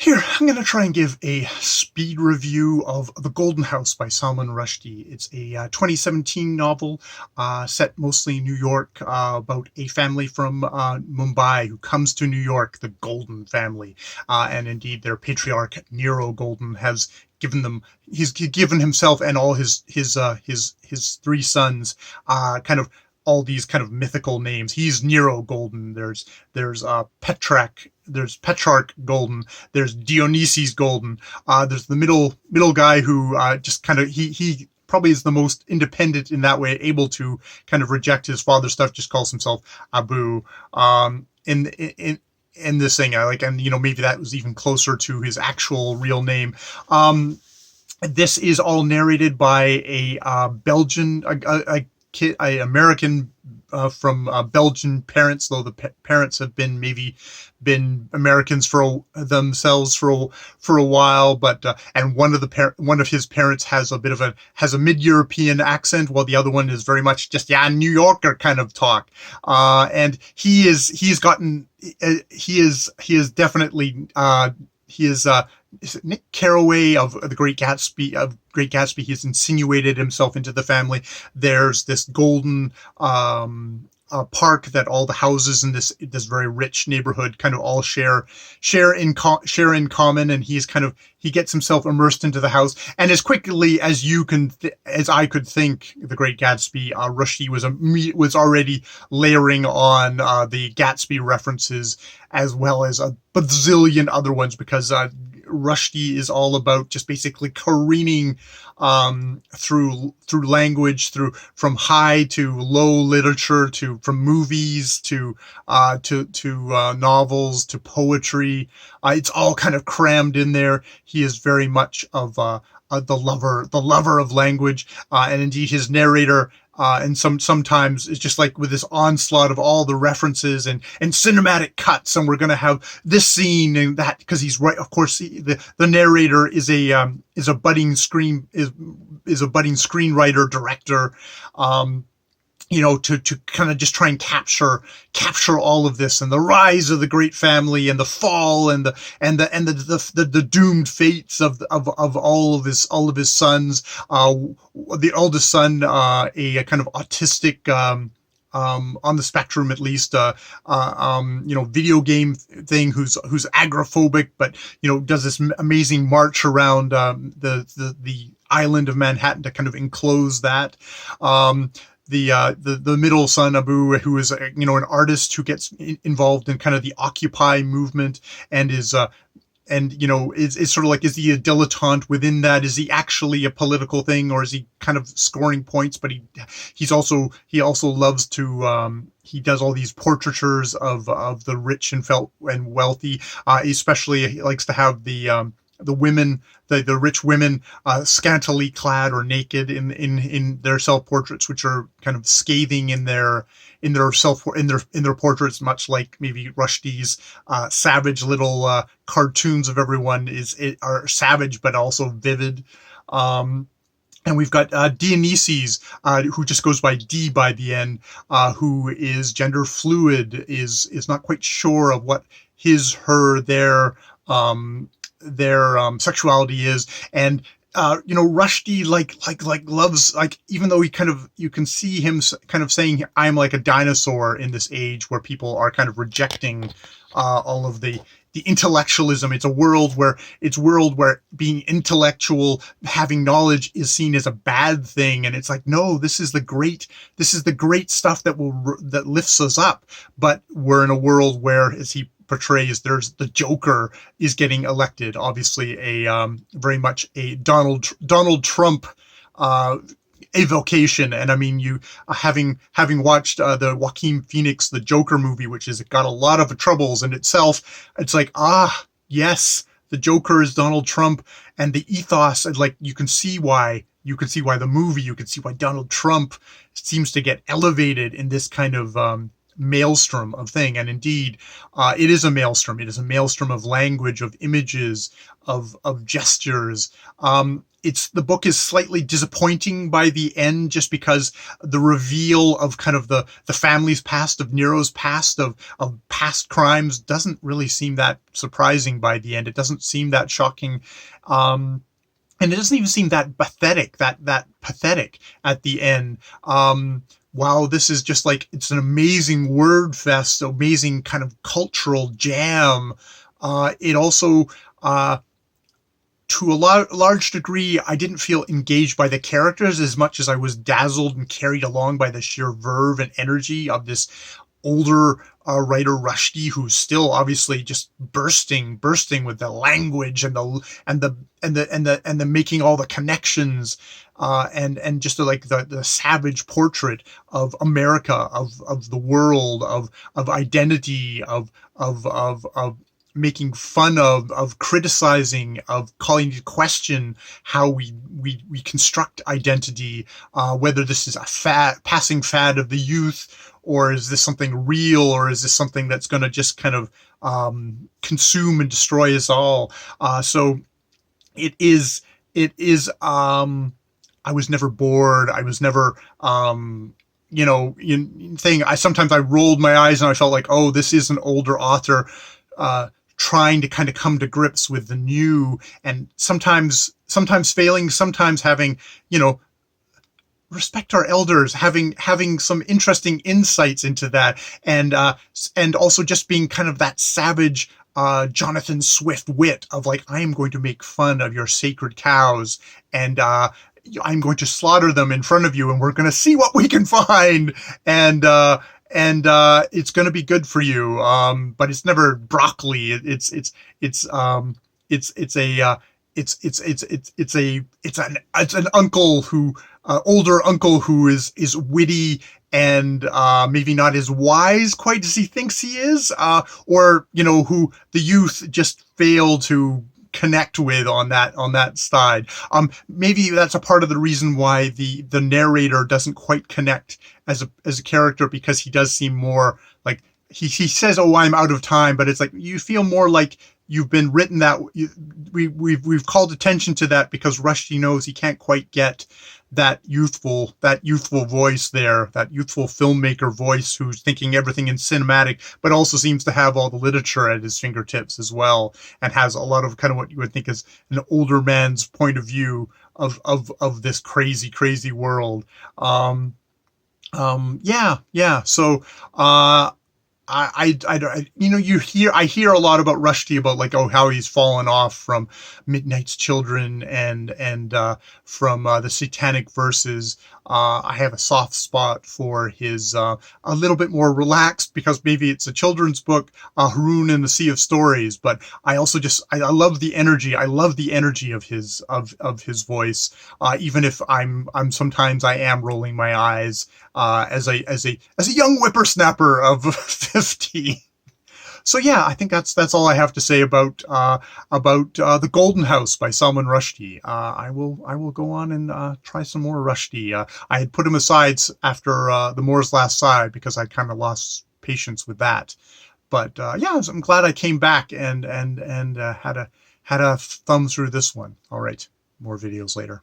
Here, I'm going to try and give a speed review of The Gldn Hs by Salman Rushdie. It's a 2017 novel set mostly in New York about a family from Mumbai who comes to New York, the Gldn family. And indeed, their patriarch, Nero Gldn, has he's given himself and all his three sons kind of all these kind of mythical names. He's Nero Gldn. There's Petrarch Gldn. There's Dionysius Gldn. There's the middle guy who just kind of he probably is the most independent in that way, able to kind of reject his father's stuff. Just calls himself Abu. In this thing, and maybe that was even closer to his actual real name. This is all narrated by a Belgian, a American from Belgian parents, though the parents have been Americans themselves for a while. But and one of his parents has a mid-European accent, while the other one is very much just New Yorker kind of talk. And he is definitely is it Nick Carraway of the Great Gatsby? He's insinuated himself into the family. There's this Gldn park that all the houses in this very rich neighborhood kind of all share in common, and he gets himself immersed into the house. And as quickly as as I could think, The Great Gatsby, Rushdie was already layering on the Gatsby references as well as a bazillion other ones, because Rushdie is all about just basically careening through language, from high to low literature, from movies to novels to poetry. It's all kind of crammed in there. He is very much of the lover of language, and indeed his narrator. And sometimes it's just like with this onslaught of all the references and cinematic cuts, and we're going to have this scene and that, because he's right. Of course, the narrator is a budding screenwriter director. To kind of just try and capture all of this, and the rise of the great family, and the fall, and the doomed fates of all of his sons. The oldest son, a kind of autistic, on the spectrum at least, video game thing, who's agoraphobic, but does this amazing march around the island of Manhattan to kind of enclose that. The middle son, Abu, who is an artist who gets involved in kind of the Occupy movement, and is sort of like, is he a dilettante within that? Is he actually a political thing, or is he kind of scoring points? But he also loves to he does all these portraitures of the rich and wealthy. Especially he likes to have the women, the rich women, scantily clad or naked in their self-portraits, which are kind of scathing in their portraits, much like maybe Rushdie's savage little cartoons of everyone are savage but also vivid. And we've got Dionysius, who just goes by D by the end, who is gender fluid, is not quite sure of what their sexuality is. And Rushdie loves, even though you can see him kind of saying, I'm like a dinosaur in this age where people are kind of rejecting all of the intellectualism. It's a world where being intellectual, having knowledge, is seen as a bad thing, and it's like, no, this is the great stuff that lifts us up. But we're in a world where, as he portrays, there's the Joker is getting elected, obviously very much a Donald Trump evocation. And I mean, you having watched the Joaquin Phoenix The Joker movie, which has got a lot of troubles in itself, it's like, yes, the Joker is Donald Trump, and the ethos, and you can see why the movie, you can see why Donald Trump seems to get elevated in this kind of maelstrom of thing. And indeed, it is a maelstrom. It is a maelstrom of language, of images, of gestures. it's the book is slightly disappointing by the end, just because the reveal of kind of the family's past, of Nero's past, of past crimes, doesn't really seem that surprising by the end. It doesn't seem that shocking. And it doesn't even seem that pathetic, that pathetic at the end. Wow, this is just like, it's an amazing word fest, amazing kind of cultural jam. It also, to a large degree, I didn't feel engaged by the characters as much as I was dazzled and carried along by the sheer verve and energy of this older writer Rshd, who's still obviously just bursting with the language and the making all the connections, and just like the savage portrait of America, of the world, of identity, of making fun of criticizing, of calling into question how we construct identity, whether this is a passing fad of the youth, or is this something real, or is this something that's going to just kind of consume and destroy us all. So it is I was never bored. I was never sometimes I rolled my eyes and I felt like, oh, this is an older author trying to kind of come to grips with the new, and sometimes failing, sometimes having, respect our elders, having some interesting insights into that, and also just being kind of that savage Jonathan Swift wit of like, I am going to make fun of your sacred cows, and I'm going to slaughter them in front of you, and we're going to see what we can find, and it's going to be good for you. But it's never broccoli. It's an uncle who, older uncle who is witty and maybe not as wise quite as he thinks he is, or who the youth just fail to connect with on that side. Maybe that's a part of the reason why the narrator doesn't quite connect as a character, because he does seem more like, he says, "Oh, I'm out of time," but it's like you feel more like you've been written that we've called attention to that because Rshd knows he can't quite get that youthful voice there, that youthful filmmaker voice who's thinking everything in cinematic, but also seems to have all the literature at his fingertips as well, and has a lot of kind of what you would think is an older man's point of view of this crazy world. Yeah. So, I hear a lot about Rshd, about like, oh, how he's fallen off from Midnight's Children and from the Satanic Verses. I have a soft spot for his a little bit more relaxed, because maybe it's a children's book, Haroun and the Sea of Stories. But I also I love the energy. I love the energy of his voice, even if I'm sometimes I am rolling my eyes as a young whippersnapper of 50. So yeah, I think that's all I have to say about the Gldn Hs by Salman Rushdie. I will go on and try some more Rushdie. I had put him aside after The Moor's Last Sigh, because I kind of lost patience with that. But yeah, I'm glad I came back and had a thumb through this one. All right, more videos later.